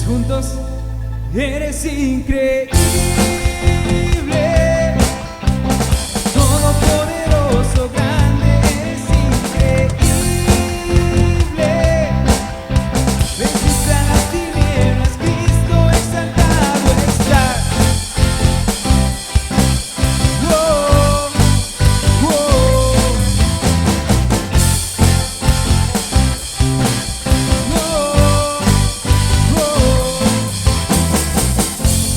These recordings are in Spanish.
juntos. Eres increíble, todopoderoso, grande, eres increíble. Venciste a las tinieblas, Cristo exaltado está. Oh, oh,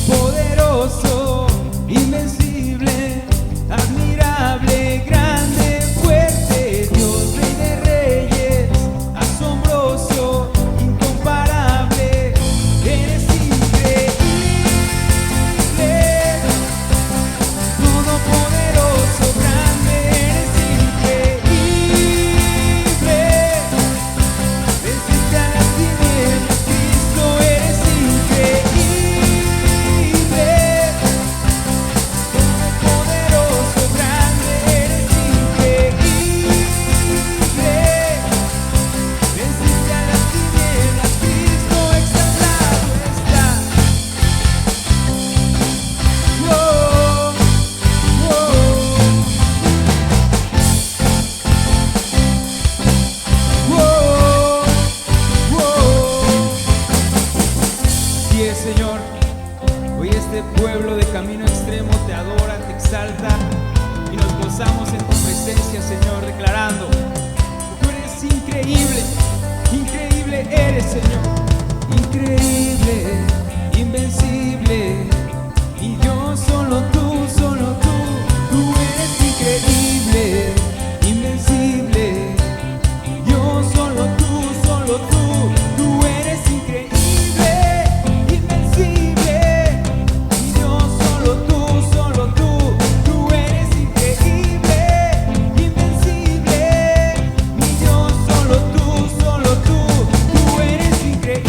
poderoso, invencible, admirable, grande, fuerte, Dios, Rey de Reyes, asombroso, incomparable, eres increíble, todopoderoso, grande, eres increíble. Venciste a las tinieblas, Cristo, eres increíble. Todopoderoso, grande, eres increíble. Venciste a las tinieblas, Cristo exaltado está. Oh, oh, oh, oh. Así es, Señor. Hoy este pueblo de Camino Extremo te adora, te exalta y nos gozamos en tu presencia, Señor, declarando que tú eres increíble, increíble eres, Señor, increíble, invencible, y yo solo tú, tú eres increíble, invencible, yo solo tú, tú eres increíble, invencible, y yo solo tú, tú eres increíble, invencible, y yo solo tú, tú eres increíble, invencible, y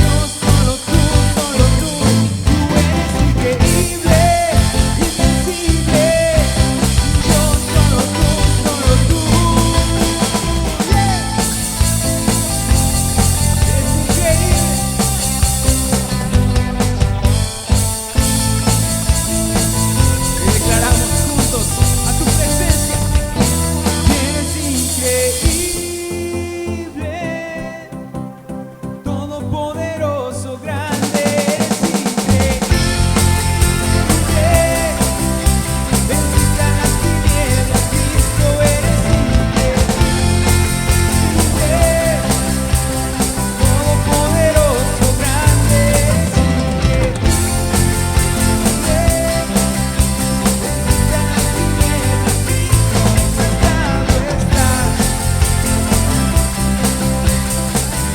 yo solo tú, tú eres increíble, invencible, y yo solo tú, eres increíble. Y declaramos juntos a tu presencia, eres increíble, todopoderoso, grande, eres increíble. Venciste a las tinieblas, Cristo, eres increíble, todopoderoso, grande, eres increíble. Venciste a las tinieblas, Cristo exaltado está.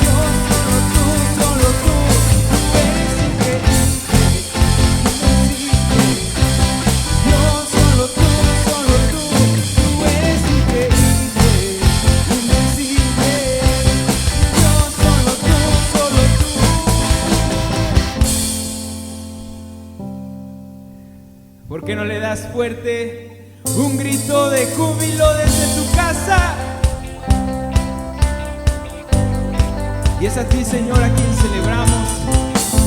Yo solo tú, eres increíble, invencible. Yo solo tú, tú eres increíble, invencible. Yo solo tú, ¿Por qué no le das fuerte un grito de júbilo desde tu casa? Y es a ti, Señor, a quien celebramos,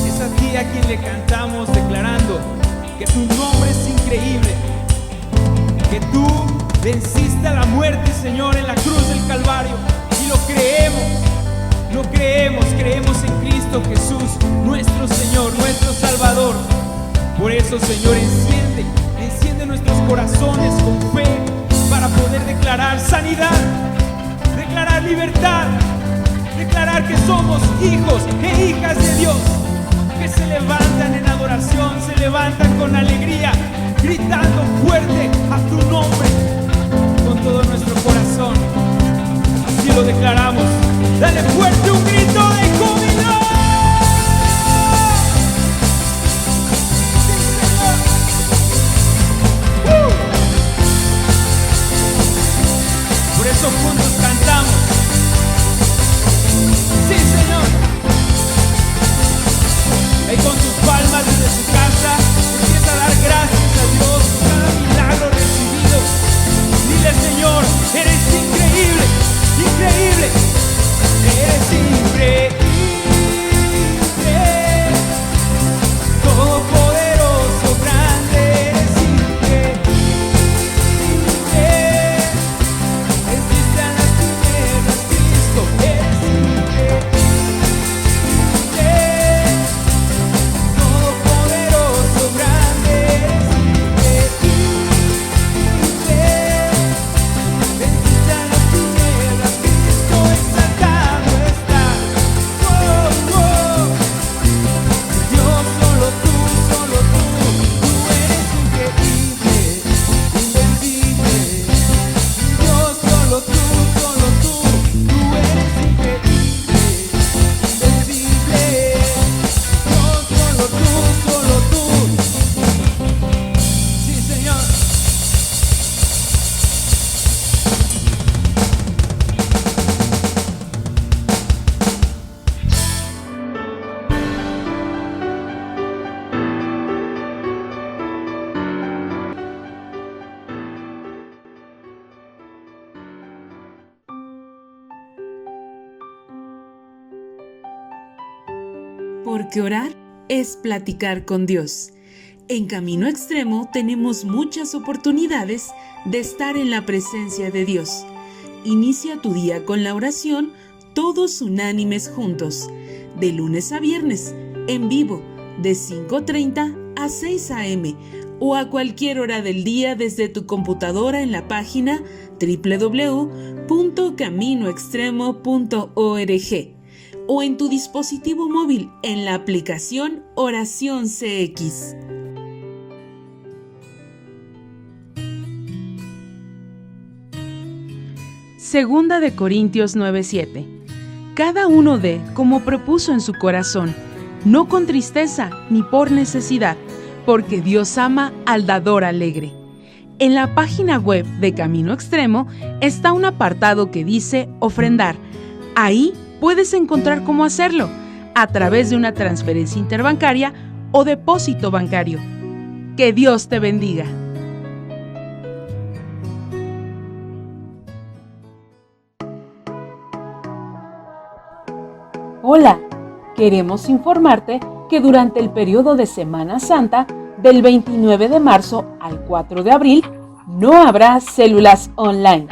es a ti a quien le cantamos, declarando que tu nombre es increíble, que tú venciste a la muerte, Señor, en la cruz del Calvario, y lo creemos, creemos en Cristo Jesús, nuestro Señor, nuestro Salvador. Por eso, Señor, enciende nuestros corazones con fe para poder declarar sanidad, declarar libertad, declarar que somos hijos e hijas de Dios, que se levantan en adoración, se levantan con alegría, gritando fuerte a tu nombre con todo nuestro corazón. Así lo declaramos. Dale fuerte un grito de júbilo. Sí, Señor. Por eso juntos cantamos. Sí, Señor. Ahí con tus palmas desde su casa empieza a dar gracias a Dios por cada milagro recibido. Dile, Señor, eres increíble, increíble. porque orar es platicar con Dios. En Camino Extremo tenemos muchas oportunidades de estar en la presencia de Dios. Inicia tu día con la oración, todos unánimes juntos, de lunes a viernes, en vivo, de 5:30 a 6 a.m. o a cualquier hora del día desde tu computadora en la página www.caminoextremo.org o en tu dispositivo móvil en la aplicación Oración CX. Segunda de Corintios 9:7. Cada uno dé como propuso en su corazón, no con tristeza ni por necesidad, porque Dios ama al dador alegre. En la página web de Camino Extremo está un apartado que dice ofrendar. Ahí puedes encontrar cómo hacerlo, a través de una transferencia interbancaria o depósito bancario. Que Dios te bendiga. Hola, queremos informarte que durante el periodo de Semana Santa, del 29 de marzo al 4 de abril, no habrá células online,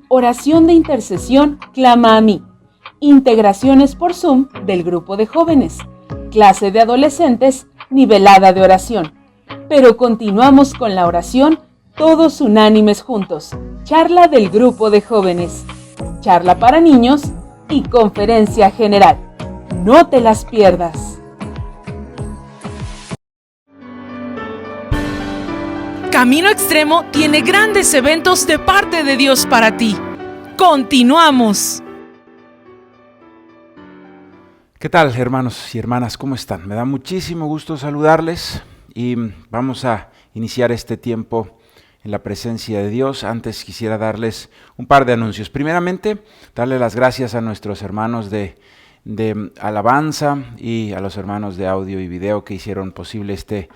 oración de intercesión Clama a mí, integraciones por Zoom del grupo de jóvenes, clase de adolescentes, nivelada de oración. Pero continuamos con la oración todos unánimes juntos, charla del grupo de jóvenes, charla para niños y conferencia general. No te las pierdas. Camino Extremo tiene grandes eventos de parte de Dios para ti. ¡Continuamos! ¿Qué tal, hermanos y hermanas? ¿Cómo están? Me da muchísimo gusto saludarles y vamos a iniciar este tiempo en la presencia de Dios. Antes quisiera darles un par de anuncios. Primeramente, darle las gracias a nuestros hermanos de alabanza y a los hermanos de audio y video que hicieron posible este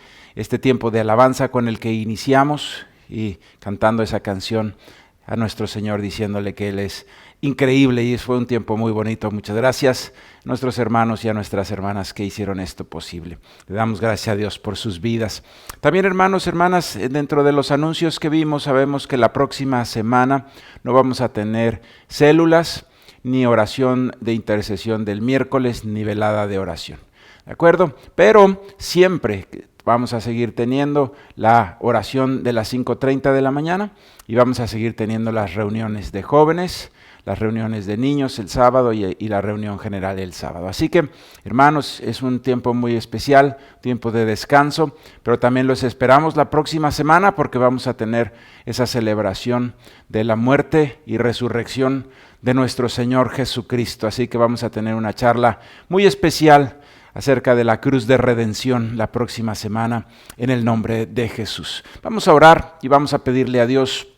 tiempo de alabanza con el que iniciamos y cantando esa canción a nuestro Señor diciéndole que Él es increíble, y fue un tiempo muy bonito. Muchas gracias a nuestros hermanos y a nuestras hermanas que hicieron esto posible. Le damos gracias a Dios por sus vidas. También, hermanos, hermanas, dentro de los anuncios que vimos, sabemos que la próxima semana no vamos a tener células, ni oración de intercesión del miércoles, ni velada de oración. ¿De acuerdo? Pero siempre vamos a seguir teniendo la oración de las 5:30 de la mañana y vamos a seguir teniendo las reuniones de jóvenes, las reuniones de niños el sábado y la reunión general el sábado. Así que, hermanos, es un tiempo muy especial, tiempo de descanso, pero también los esperamos la próxima semana porque vamos a tener esa celebración de la muerte y resurrección de nuestro Señor Jesucristo. Así que vamos a tener una charla muy especial acerca de la cruz de redención la próxima semana en el nombre de Jesús. Vamos a orar y vamos a pedirle a Dios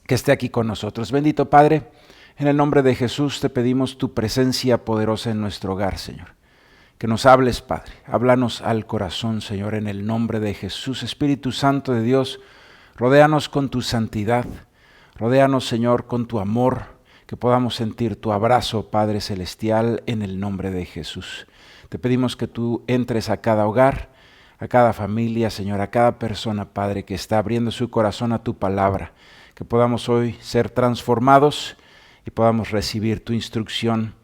que esté aquí con nosotros. Bendito Padre, en el nombre de Jesús te pedimos tu presencia poderosa en nuestro hogar, Señor. Que nos hables, Padre. Háblanos al corazón, Señor, en el nombre de Jesús. Espíritu Santo de Dios, rodéanos con tu santidad. Rodéanos, Señor, con tu amor. Que podamos sentir tu abrazo, Padre Celestial, en el nombre de Jesús. Te pedimos que tú entres a cada hogar, a cada familia, Señor, a cada persona, Padre, que está abriendo su corazón a tu palabra. Que podamos hoy ser transformados y podamos recibir tu instrucción,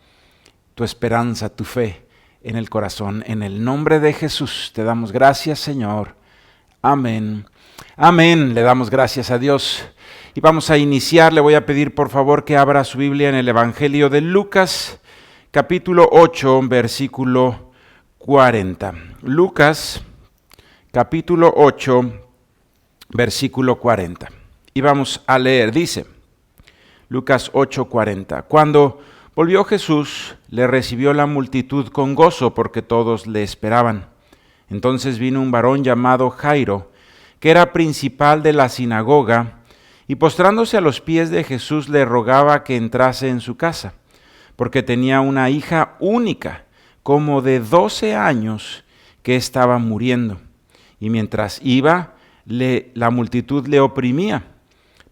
tu esperanza, tu fe en el corazón. En el nombre de Jesús te damos gracias, Señor. Amén. Amén. Le damos gracias a Dios. Y vamos a iniciar. Le voy a pedir por favor que abra su Biblia en el Evangelio de Lucas, capítulo 8, versículo 40. Lucas, capítulo 8, versículo 40. Y vamos a leer, dice, Lucas 8, 40. Cuando volvió Jesús, le recibió la multitud con gozo porque todos le esperaban. Entonces vino un varón llamado Jairo, que era principal de la sinagoga, y postrándose a los pies de Jesús le rogaba que entrase en su casa, porque tenía una hija única, como de 12 años, que estaba muriendo. Y mientras iba, la multitud le oprimía.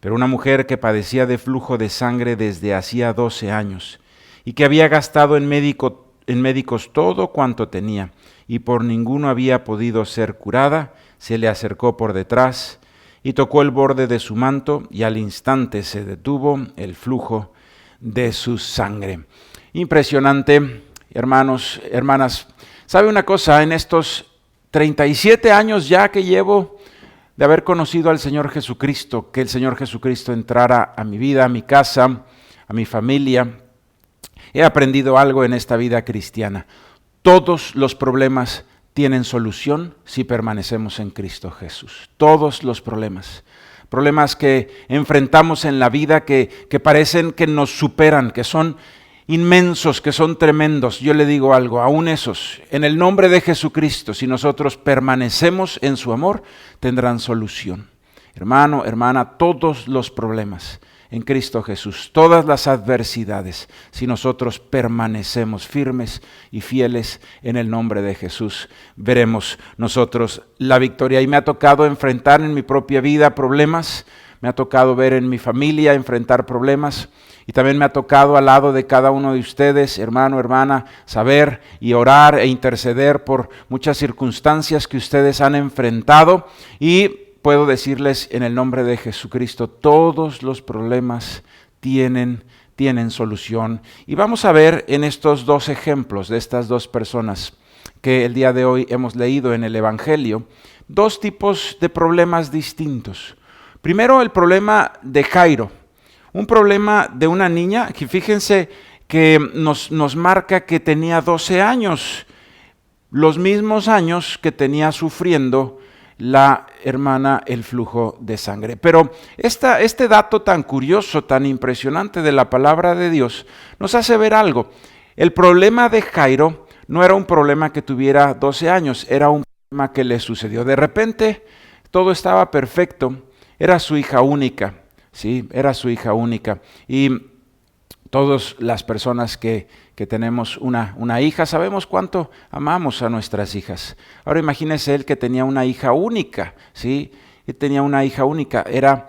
Pero una mujer que padecía de flujo de sangre desde hacía 12 años, y que había gastado en médicos todo cuanto tenía, y por ninguno había podido ser curada, se le acercó por detrás y tocó el borde de su manto, y al instante se detuvo el flujo de su sangre. Impresionante, hermanos, hermanas. ¿Sabe una cosa? En estos 37 años ya que llevo de haber conocido al Señor Jesucristo, que el Señor Jesucristo entrara a mi vida, a mi casa, a mi familia, he aprendido algo en esta vida cristiana. Todos los problemas tienen solución si permanecemos en Cristo Jesús. Todos los problemas. Problemas que enfrentamos en la vida que parecen que nos superan, que son inmensos, que son tremendos. Yo le digo algo, aún esos, en el nombre de Jesucristo, si nosotros permanecemos en su amor, tendrán solución. Hermano, hermana, todos los problemas en Cristo Jesús, todas las adversidades, si nosotros permanecemos firmes y fieles en el nombre de Jesús, veremos nosotros la victoria. Y me ha tocado enfrentar en mi propia vida problemas, me ha tocado ver en mi familia enfrentar problemas, y también me ha tocado al lado de cada uno de ustedes, hermano, hermana, saber y orar e interceder por muchas circunstancias que ustedes han enfrentado, y puedo decirles en el nombre de Jesucristo, todos los problemas tienen solución. Y vamos a ver en estos dos ejemplos de estas dos personas que el día de hoy hemos leído en el Evangelio, dos tipos de problemas distintos. Primero, el problema de Jairo, un problema de una niña que fíjense que nos marca que tenía 12 años, los mismos años que tenía sufriendo la hermana el flujo de sangre. Pero este dato tan curioso, tan impresionante de la palabra de Dios, nos hace ver algo. El problema de Jairo no era un problema que tuviera 12 años, era un problema que le sucedió. De repente, todo estaba perfecto, era su hija única, ¿sí? Era su hija única. Y todas las personas que tenemos una hija, sabemos cuánto amamos a nuestras hijas. Ahora imagínese él que tenía una hija única, ¿sí? Él tenía una hija única, era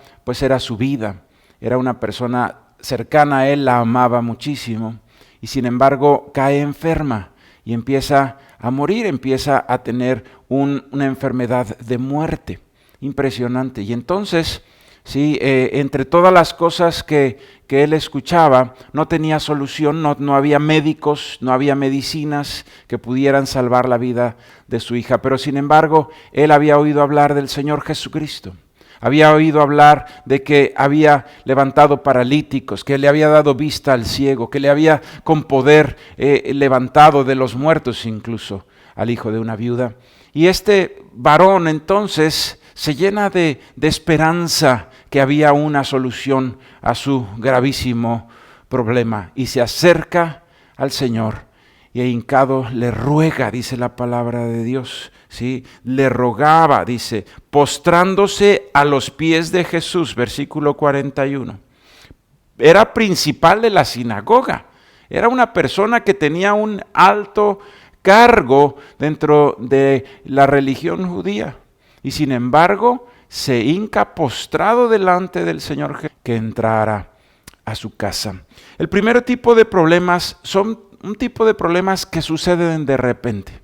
su vida, era una persona cercana a él, la amaba muchísimo, y sin embargo cae enferma y empieza a morir, empieza a tener una enfermedad de muerte. Impresionante. Y entonces, sí, entre todas las cosas que él escuchaba, no tenía solución, no había médicos, no había medicinas que pudieran salvar la vida de su hija. Pero sin embargo, él había oído hablar del Señor Jesucristo. Había oído hablar de que había levantado paralíticos, que le había dado vista al ciego, que le había con poder levantado de los muertos incluso al hijo de una viuda. Y este varón entonces se llena de esperanza que había una solución a su gravísimo problema y se acerca al Señor y hincado le ruega, dice la palabra de Dios, ¿sí? Le rogaba, dice, postrándose a los pies de Jesús, versículo 41. Era principal de la sinagoga, era una persona que tenía un alto cargo dentro de la religión judía. Y sin embargo, se hinca postrado delante del Señor que entrara a su casa. El primer tipo de problemas son un tipo de problemas que suceden de repente.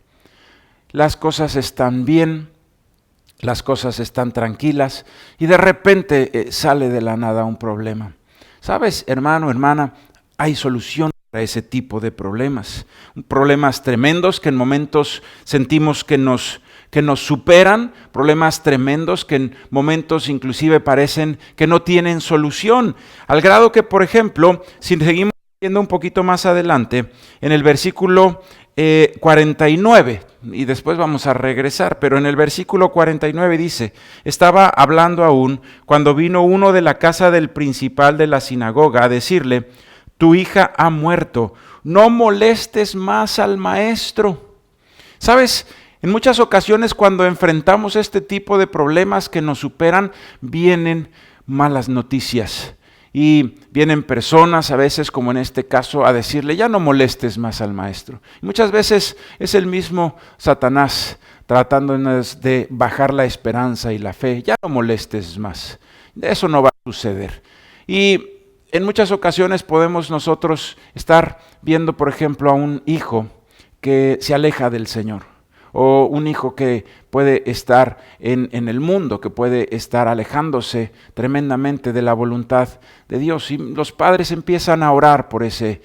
Las cosas están bien, las cosas están tranquilas y de repente sale de la nada un problema. ¿Sabes, hermano, hermana? Hay solución para ese tipo de problemas. Problemas tremendos que en momentos sentimos que nos superan, problemas tremendos que en momentos inclusive parecen que no tienen solución, al grado que, por ejemplo, si seguimos viendo un poquito más adelante, en el versículo 49, y después vamos a regresar, pero en el versículo 49 dice, estaba hablando aún cuando vino uno de la casa del principal de la sinagoga a decirle, tu hija ha muerto, no molestes más al maestro. ¿Sabes? En muchas ocasiones cuando enfrentamos este tipo de problemas que nos superan, vienen malas noticias. Y vienen personas, a veces como en este caso, a decirle, ya no molestes más al maestro. Y muchas veces es el mismo Satanás tratándonos de bajar la esperanza y la fe. Ya no molestes más. Eso no va a suceder. Y en muchas ocasiones podemos nosotros estar viendo, por ejemplo, a un hijo que se aleja del Señor. o un hijo que puede estar en el mundo, que puede estar alejándose tremendamente de la voluntad de Dios. Y los padres empiezan a orar por ese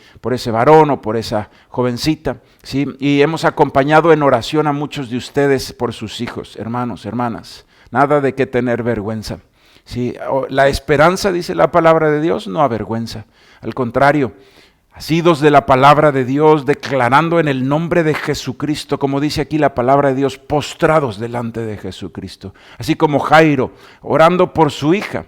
varón o por esa jovencita, ¿sí? Y hemos acompañado en oración a muchos de ustedes por sus hijos, hermanos, hermanas. Nada de qué tener vergüenza. Sí, la esperanza, dice la palabra de Dios, no avergüenza. Al contrario, asidos de la palabra de Dios, declarando en el nombre de Jesucristo, como dice aquí la palabra de Dios, postrados delante de Jesucristo. Así como Jairo, orando por su hija,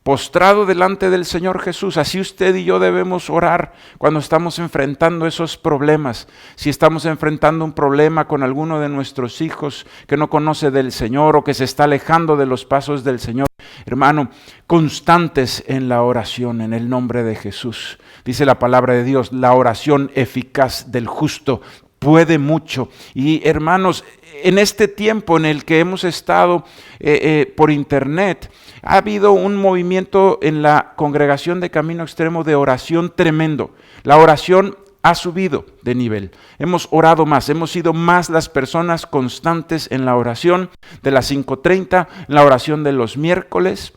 postrado delante del Señor Jesús. Así usted y yo debemos orar cuando estamos enfrentando esos problemas. Si estamos enfrentando un problema con alguno de nuestros hijos que no conoce del Señor o que se está alejando de los pasos del Señor, hermano, constantes en la oración en el nombre de Jesús. Dice la palabra de Dios, la oración eficaz del justo puede mucho. Y hermanos, en este tiempo en el que hemos estado por internet, ha habido un movimiento en la congregación de Camino Extremo de oración tremendo. La oración ha subido de nivel. Hemos orado más, hemos sido más las personas constantes en la oración de las 5:30, en la oración de los miércoles,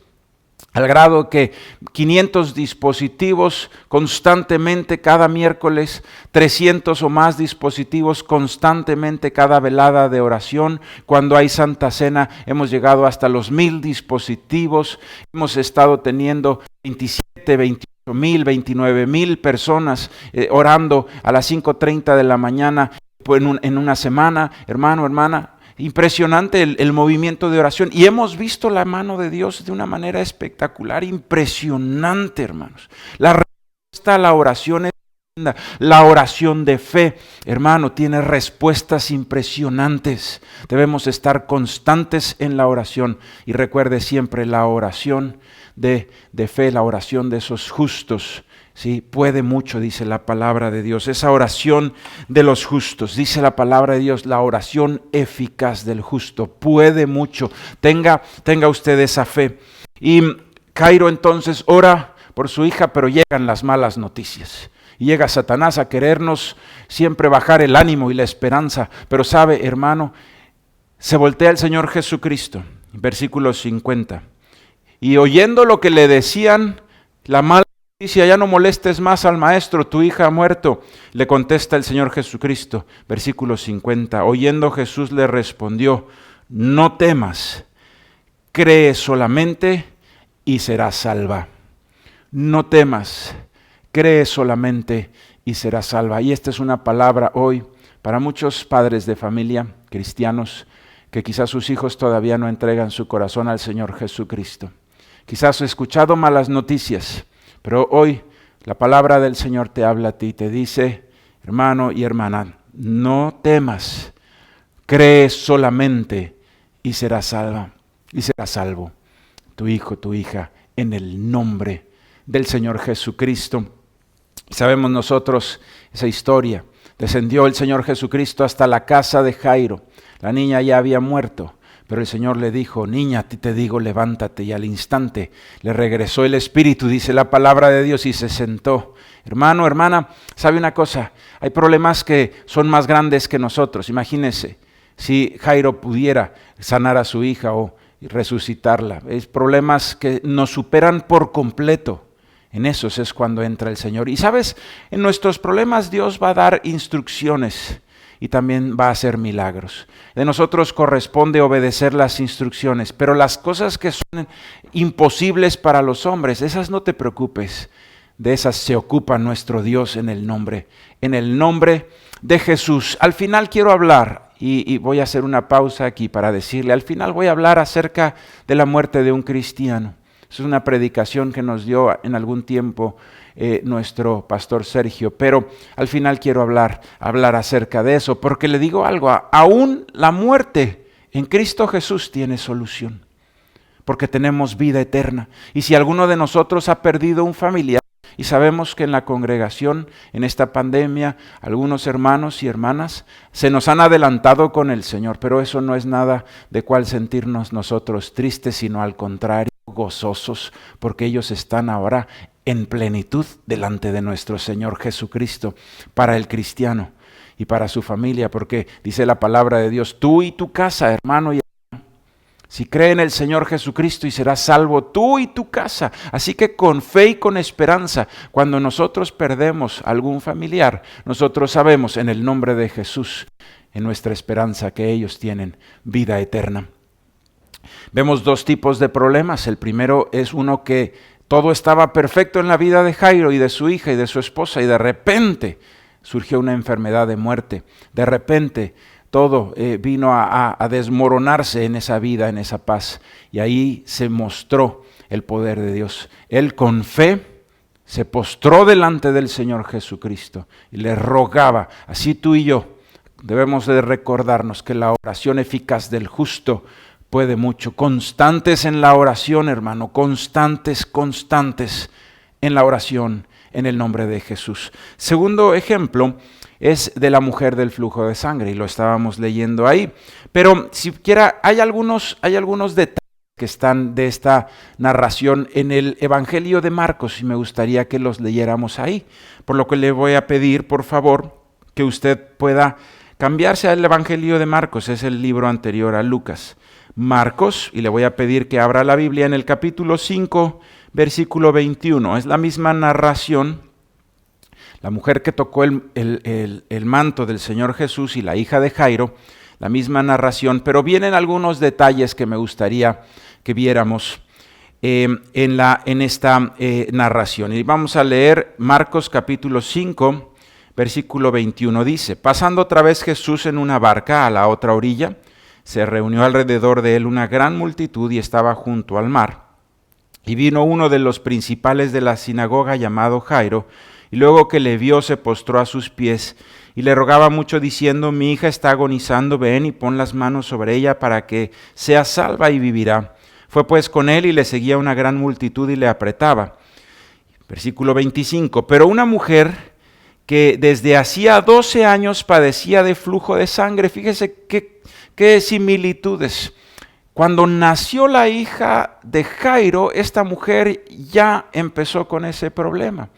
al grado que 500 dispositivos constantemente cada miércoles, 300 o más dispositivos constantemente cada velada de oración. Cuando hay Santa Cena hemos llegado hasta los 1000 dispositivos. Hemos estado teniendo 27, 28,000, 29,000 personas orando a las 5:30 de la mañana en una semana, hermano, hermana. Impresionante el movimiento de oración, y hemos visto la mano de Dios de una manera espectacular, impresionante, hermanos. La respuesta a la oración es tremenda. La oración de fe, hermano, tiene respuestas impresionantes. Debemos estar constantes en la oración, y recuerde siempre la oración de fe, la oración de esos justos. Sí, puede mucho, dice la palabra de Dios. Esa oración de los justos, dice la palabra de Dios, la oración eficaz del justo, puede mucho. Tenga usted esa fe. Y Jairo entonces ora por su hija, pero llegan las malas noticias. Y llega Satanás a querernos siempre bajar el ánimo y la esperanza. Pero sabe, hermano, se voltea el Señor Jesucristo, versículo 50. Y oyendo lo que le decían, la mala noticia, ya no molestes más al maestro, tu hija ha muerto, le contesta el Señor Jesucristo, versículo 50. Oyendo Jesús le respondió, no temas, cree solamente y serás salva. No temas, cree solamente y serás salva. Y esta es una palabra hoy para muchos padres de familia cristianos que quizás sus hijos todavía no entregan su corazón al Señor Jesucristo. Quizás has escuchado malas noticias, pero hoy la palabra del Señor te habla a ti y te dice, hermano y hermana, no temas, cree solamente y serás salva, y serás salvo, tu hijo, tu hija, en el nombre del Señor Jesucristo. Sabemos nosotros esa historia. Descendió el Señor Jesucristo hasta la casa de Jairo. La niña ya había muerto, pero el Señor le dijo, niña, a ti te digo, levántate. Y al instante le regresó el espíritu, dice la palabra de Dios, y se sentó. Hermano, hermana, ¿sabe una cosa? Hay problemas que son más grandes que nosotros. Imagínese si Jairo pudiera sanar a su hija o resucitarla. Es problemas que nos superan por completo. En esos es cuando entra el Señor. Y sabes, en nuestros problemas Dios va a dar instrucciones y también va a hacer milagros. De nosotros corresponde obedecer las instrucciones, pero las cosas que son imposibles para los hombres, esas no te preocupes. De esas se ocupa nuestro Dios en el nombre de Jesús. Al final quiero hablar, y voy a hacer una pausa aquí para decirle, al final voy a hablar acerca de la muerte de un cristiano. Es una predicación que nos dio en algún tiempo nuestro pastor Sergio, pero al final quiero hablar acerca de eso, porque le digo algo, aún la muerte en Cristo Jesús tiene solución, porque tenemos vida eterna. Y si alguno de nosotros ha perdido un familiar, y sabemos que en la congregación, en esta pandemia, algunos hermanos y hermanas se nos han adelantado con el Señor, pero eso no es nada de cual sentirnos nosotros tristes, sino al contrario, gozosos, porque ellos están ahora en plenitud delante de nuestro Señor Jesucristo para el cristiano. y para su familia, porque dice la palabra de Dios, tú y tu casa, hermano y hermana, si cree en el Señor Jesucristo y serás salvo tú y tu casa. Así que con fe y con esperanza, cuando nosotros perdemos algún familiar, nosotros sabemos en el nombre de Jesús, en nuestra esperanza, que ellos tienen vida eterna. Vemos dos tipos de problemas. El primero es uno que todo estaba perfecto en la vida de Jairo y de su hija y de su esposa, y de repente surgió una enfermedad de muerte. De repente todo vino a desmoronarse en esa vida, en esa paz. Y ahí se mostró el poder de Dios. Él con fe se postró delante del Señor Jesucristo y le rogaba. Así tú y yo debemos de recordarnos que la oración eficaz del justo puede mucho. Constantes en la oración, hermano, constantes en la oración en el nombre de Jesús. Segundo ejemplo es de la mujer del flujo de sangre, y lo estábamos leyendo ahí. Pero siquiera hay algunos detalles que están de esta narración en el Evangelio de Marcos, y me gustaría que los leyéramos ahí. Por lo que le voy a pedir, por favor, que usted pueda cambiarse al Evangelio de Marcos, es el libro anterior a Lucas. Marcos, y le voy a pedir que abra la Biblia en el capítulo 5, versículo 21. Es la misma narración. La mujer que tocó el manto del Señor Jesús y la hija de Jairo, la misma narración, pero vienen algunos detalles que me gustaría que viéramos en esta narración. Y vamos a leer Marcos capítulo 5, versículo 21. Dice: pasando otra vez Jesús en una barca a la otra orilla, se reunió alrededor de él una gran multitud y estaba junto al mar. Y vino uno de los principales de la sinagoga llamado Jairo, y luego que le vio se postró a sus pies y le rogaba mucho diciendo: mi hija está agonizando, ven y pon las manos sobre ella para que sea salva y vivirá. Fue pues con él y le seguía una gran multitud y le apretaba. Versículo 25, pero una mujer que desde hacía 12 años padecía de flujo de sangre, fíjese qué similitudes. Cuando nació la hija de Jairo, esta mujer ya empezó con ese problema.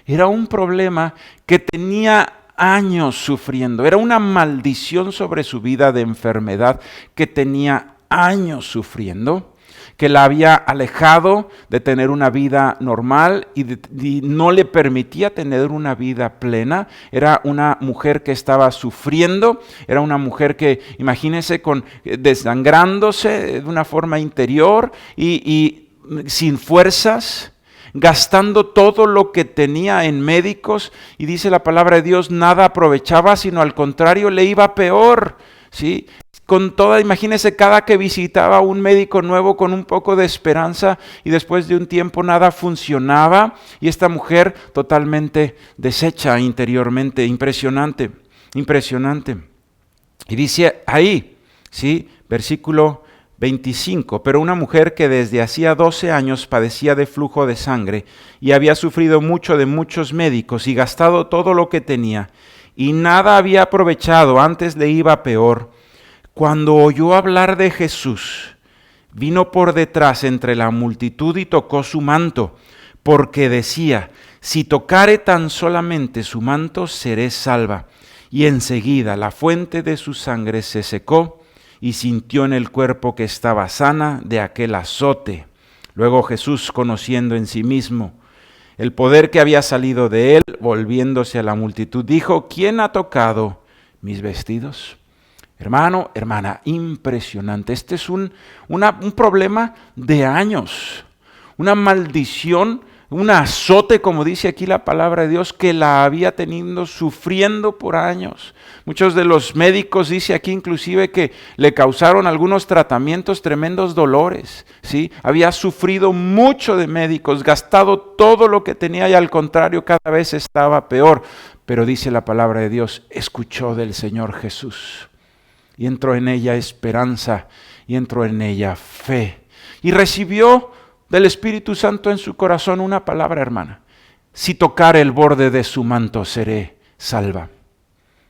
Era un problema que tenía años sufriendo. Era una maldición sobre su vida de enfermedad que tenía años sufriendo, que la había alejado de tener una vida normal y no le permitía tener una vida plena. Era una mujer que estaba sufriendo, era una mujer que, imagínense, desangrándose de una forma interior y sin fuerzas, gastando todo lo que tenía en médicos, y dice la palabra de Dios, nada aprovechaba, sino al contrario, le iba peor, ¿sí? Imagínese, cada que visitaba un médico nuevo con un poco de esperanza, y después de un tiempo nada funcionaba, y esta mujer totalmente deshecha interiormente. Impresionante. Y dice ahí, ¿sí? Versículo 25, pero una mujer que desde hacía 12 años padecía de flujo de sangre y había sufrido mucho de muchos médicos y gastado todo lo que tenía y nada había aprovechado, antes le iba peor, cuando oyó hablar de Jesús, vino por detrás entre la multitud y tocó su manto, porque decía: si tocare tan solamente su manto, seré salva. Y enseguida la fuente de su sangre se secó, y sintió en el cuerpo que estaba sana de aquel azote. Luego Jesús, conociendo en sí mismo el poder que había salido de él, volviéndose a la multitud, dijo: ¿quién ha tocado mis vestidos? Hermano, hermana, impresionante. Este es un problema de años, una maldición, un azote, como dice aquí la palabra de Dios, que la había tenido sufriendo por años. Muchos de los médicos, dice aquí inclusive, que le causaron algunos tratamientos, tremendos dolores, ¿sí? Había sufrido mucho de médicos, gastado todo lo que tenía y al contrario cada vez estaba peor. Pero dice la palabra de Dios, escuchó del Señor Jesús y entró en ella esperanza y entró en ella fe. Y recibió del Espíritu Santo en su corazón una palabra, hermana: si tocare el borde de su manto, seré salva.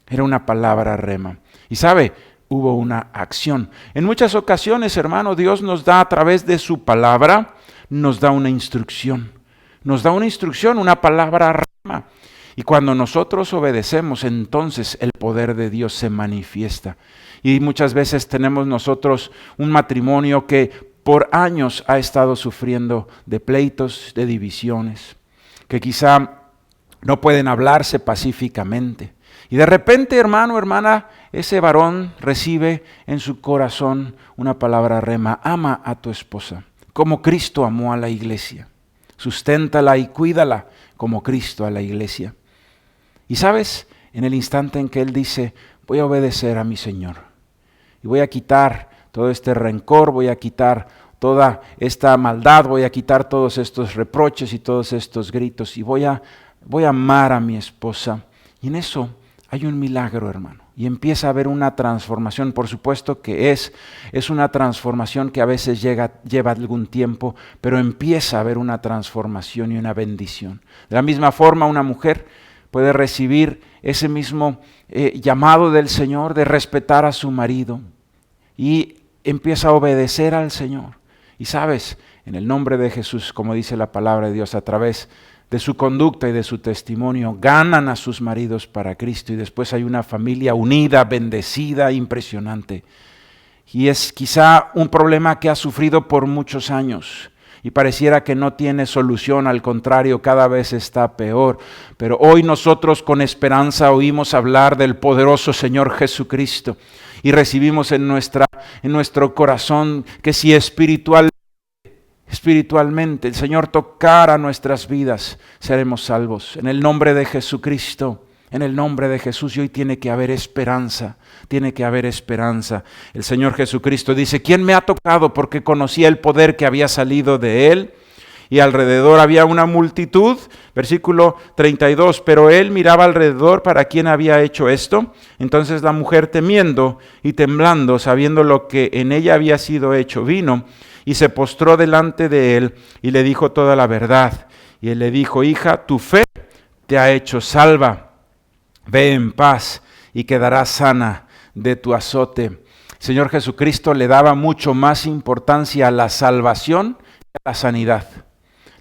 Era una palabra rema. Y sabe, hubo una acción. En muchas ocasiones, hermano, Dios nos da a través de su palabra, nos da una instrucción. Nos da una instrucción, una palabra rema. Y cuando nosotros obedecemos, entonces el poder de Dios se manifiesta. Y muchas veces tenemos nosotros un matrimonio que por años ha estado sufriendo de pleitos, de divisiones, que quizá no pueden hablarse pacíficamente. Y de repente, hermano, hermana, ese varón recibe en su corazón una palabra rema: ama a tu esposa como Cristo amó a la iglesia. Susténtala y cuídala como Cristo a la iglesia. Y sabes, en el instante en que él dice: voy a obedecer a mi Señor y voy a quitar todo este rencor, voy a quitar toda esta maldad, voy a quitar todos estos reproches y todos estos gritos y voy a amar a mi esposa. Y en eso hay un milagro, hermano. Y empieza a haber una transformación. Por supuesto que es una transformación que a veces lleva algún tiempo, pero empieza a haber una transformación y una bendición. De la misma forma, una mujer puede recibir ese mismo llamado del Señor de respetar a su marido y empieza a obedecer al Señor. Y sabes, en el nombre de Jesús, como dice la palabra de Dios, a través de su conducta y de su testimonio, ganan a sus maridos para Cristo y después hay una familia unida, bendecida, impresionante. Y es quizá un problema que ha sufrido por muchos años y pareciera que no tiene solución, al contrario, cada vez está peor. Pero hoy nosotros con esperanza oímos hablar del poderoso Señor Jesucristo y recibimos en nuestro corazón que si espiritualmente el Señor tocara nuestras vidas, seremos salvos. En el nombre de Jesucristo, en el nombre de Jesús, y hoy tiene que haber esperanza, tiene que haber esperanza. El Señor Jesucristo dice: ¿quién me ha tocado? Porque conocía el poder que había salido de Él. Y alrededor había una multitud, versículo 32, pero él miraba alrededor para quién había hecho esto. Entonces la mujer, temiendo y temblando, sabiendo lo que en ella había sido hecho, vino y se postró delante de él y le dijo toda la verdad. Y él le dijo: hija, tu fe te ha hecho salva, ve en paz y quedarás sana de tu azote. El Señor Jesucristo le daba mucho más importancia a la salvación que a la sanidad.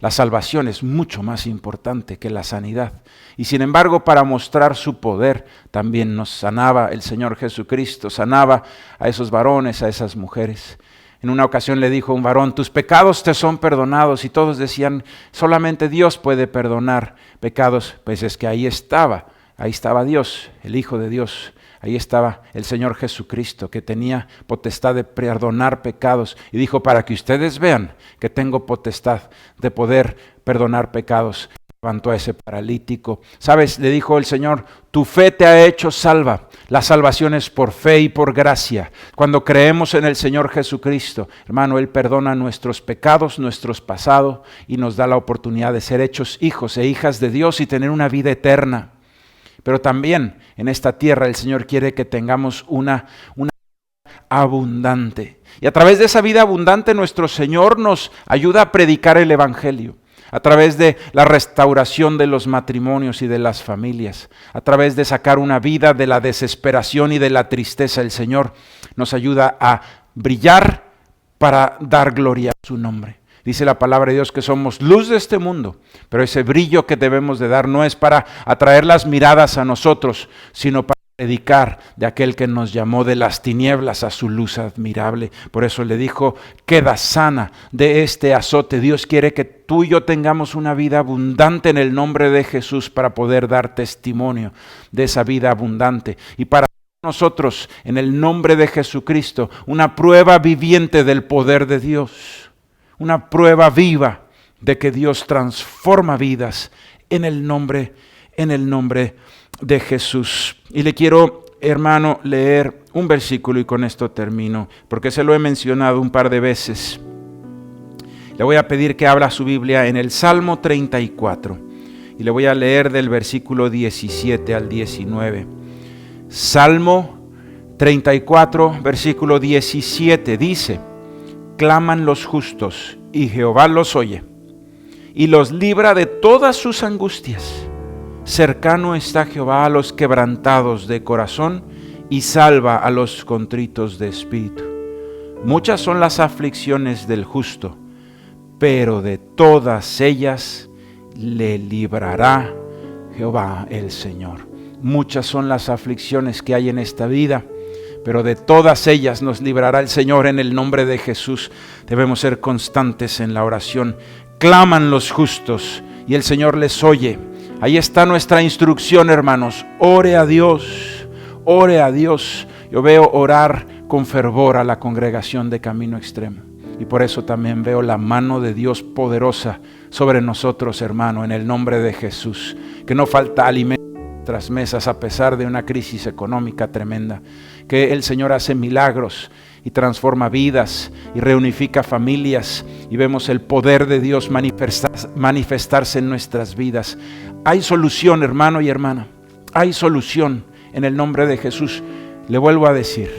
La salvación es mucho más importante que la sanidad. Y sin embargo, para mostrar su poder, también nos sanaba el Señor Jesucristo, sanaba a esos varones, a esas mujeres. En una ocasión le dijo un varón: tus pecados te son perdonados. Y todos decían: solamente Dios puede perdonar pecados. Pues es que ahí estaba Dios, el Hijo de Dios. Ahí estaba el Señor Jesucristo, que tenía potestad de perdonar pecados. Y dijo: para que ustedes vean que tengo potestad de poder perdonar pecados. Levantó a ese paralítico. ¿Sabes? Le dijo el Señor: tu fe te ha hecho salva. La salvación es por fe y por gracia. Cuando creemos en el Señor Jesucristo, hermano, Él perdona nuestros pecados, nuestros pasados, y nos da la oportunidad de ser hechos hijos e hijas de Dios y tener una vida eterna. Pero también en esta tierra el Señor quiere que tengamos una abundante. Y a través de esa vida abundante nuestro Señor nos ayuda a predicar el Evangelio. A través de la restauración de los matrimonios y de las familias. A través de sacar una vida de la desesperación y de la tristeza. El Señor nos ayuda a brillar para dar gloria a su nombre. Dice la palabra de Dios que somos luz de este mundo, pero ese brillo que debemos de dar no es para atraer las miradas a nosotros, sino para predicar de aquel que nos llamó de las tinieblas a su luz admirable. Por eso le dijo: queda sana de este azote. Dios quiere que tú y yo tengamos una vida abundante en el nombre de Jesús para poder dar testimonio de esa vida abundante. Y para nosotros, en el nombre de Jesucristo, una prueba viviente del poder de Dios. Una prueba viva de que Dios transforma vidas en el nombre de Jesús. Y le quiero, hermano, leer un versículo y con esto termino, porque se lo he mencionado un par de veces. Le voy a pedir que abra su Biblia en el Salmo 34 y le voy a leer del versículo 17 al 19. Salmo 34, versículo 17 dice: claman los justos, y Jehová los oye, y los libra de todas sus angustias. Cercano está Jehová a los quebrantados de corazón, y salva a los contritos de espíritu. Muchas son las aflicciones del justo, pero de todas ellas le librará Jehová el Señor. muchas son las aflicciones que hay en esta vida, pero de todas ellas nos librará el Señor en el nombre de Jesús. Debemos ser constantes en la oración. Claman los justos y el Señor les oye. Ahí está nuestra instrucción, hermanos. Ore a Dios, ore a Dios. Yo veo orar con fervor a la congregación de Camino Extremo. Y por eso también veo la mano de Dios poderosa sobre nosotros, hermano, en el nombre de Jesús. Que no falta alimento en nuestras mesas a pesar de una crisis económica tremenda. Que el Señor hace milagros y transforma vidas y reunifica familias. Y vemos el poder de Dios manifestarse en nuestras vidas. Hay solución, hermano y hermana. Hay solución en el nombre de Jesús. Le vuelvo a decir,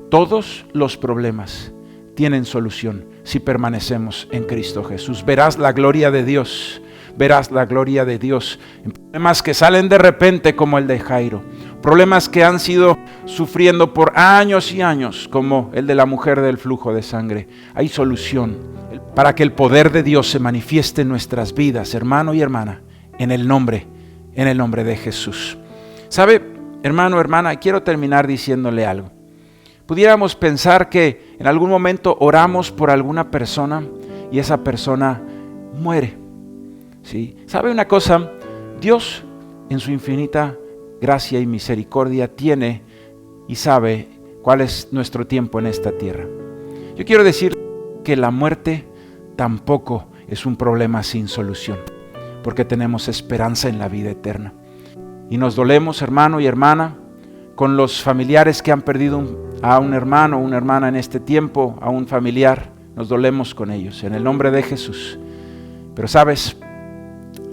todos los problemas tienen solución si permanecemos en Cristo Jesús. Verás la gloria de Dios, verás la gloria de Dios en problemas que salen de repente como el de Jairo, problemas que han sido sufriendo por años y años como el de la mujer del flujo de sangre. Hay solución para que el poder de Dios se manifieste en nuestras vidas, hermano y hermana, en el nombre de Jesús. ¿Sabe, hermano, hermana? Quiero terminar diciéndole algo. Pudiéramos pensar que en algún momento oramos por alguna persona y esa persona muere. ¿Sí? ¿Sabe una cosa? Dios, en su infinita gracia y misericordia, tiene y sabe cuál es nuestro tiempo en esta tierra. Yo quiero decir que la muerte tampoco es un problema sin solución, porque tenemos esperanza en la vida eterna. Y nos dolemos, hermano y hermana, con los familiares que han perdido a un hermano o una hermana en este tiempo, a un familiar. Nos dolemos con ellos, en el nombre de Jesús. Pero sabes,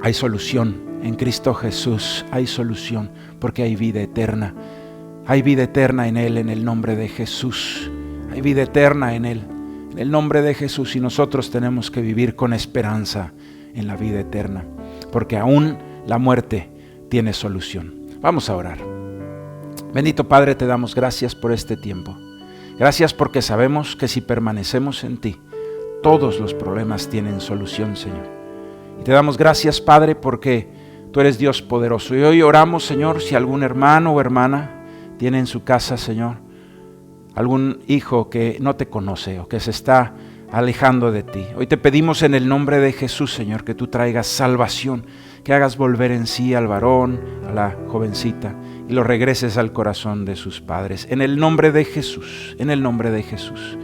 hay solución en Cristo Jesús, hay solución, porque hay vida eterna. Hay vida eterna en Él, en el nombre de Jesús. Hay vida eterna en Él, en el nombre de Jesús. Y nosotros tenemos que vivir con esperanza en la vida eterna, porque aún la muerte tiene solución. Vamos a orar. Bendito Padre, te damos gracias por este tiempo. Gracias porque sabemos que si permanecemos en ti, todos los problemas tienen solución, Señor. Y te damos gracias, Padre, porque tú eres Dios poderoso. Y hoy oramos, Señor, si algún hermano o hermana tiene en su casa, Señor, algún hijo que no te conoce o que se está alejando de ti. Hoy te pedimos en el nombre de Jesús, Señor, que tú traigas salvación, que hagas volver en sí al varón, a la jovencita, y lo regreses al corazón de sus padres. En el nombre de Jesús, en el nombre de Jesús.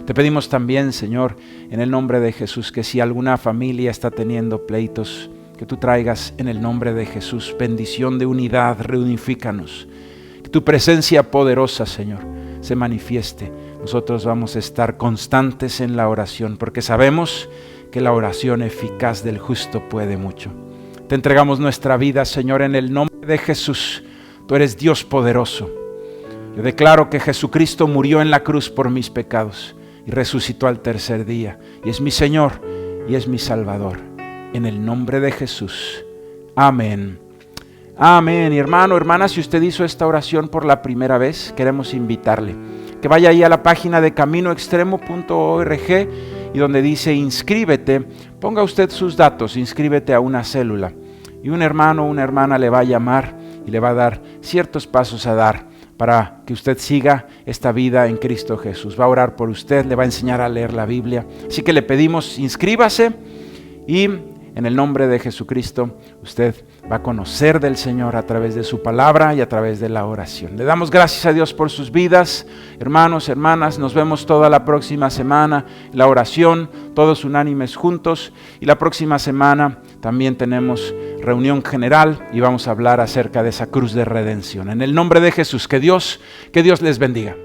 Te pedimos también, Señor, en el nombre de Jesús, que si alguna familia está teniendo pleitos, que tú traigas en el nombre de Jesús bendición de unidad, reunifícanos. Que tu presencia poderosa, Señor, se manifieste. Nosotros vamos a estar constantes en la oración, porque sabemos que la oración eficaz del justo puede mucho. Te entregamos nuestra vida, Señor, en el nombre de Jesús. Tú eres Dios poderoso. Yo declaro que Jesucristo murió en la cruz por mis pecados y resucitó al tercer día. Y es mi Señor y es mi Salvador. En el nombre de Jesús. Amén. Amén. Y hermano, hermana, si usted hizo esta oración por la primera vez, queremos invitarle que vaya ahí a la página de caminoextremo.org y donde dice inscríbete, ponga usted sus datos, inscríbete a una célula. Y un hermano o una hermana le va a llamar y le va a dar ciertos pasos a dar para que usted siga esta vida en Cristo Jesús. Va a orar por usted, le va a enseñar a leer la Biblia. Así que le pedimos, inscríbase y en el nombre de Jesucristo usted va a conocer del Señor a través de su palabra y a través de la oración. Le damos gracias a Dios por sus vidas. Hermanos, hermanas, nos vemos toda la próxima semana en la oración, todos unánimes juntos. Y la próxima semana también tenemos reunión general y vamos a hablar acerca de esa cruz de redención. En el nombre de Jesús, que Dios les bendiga.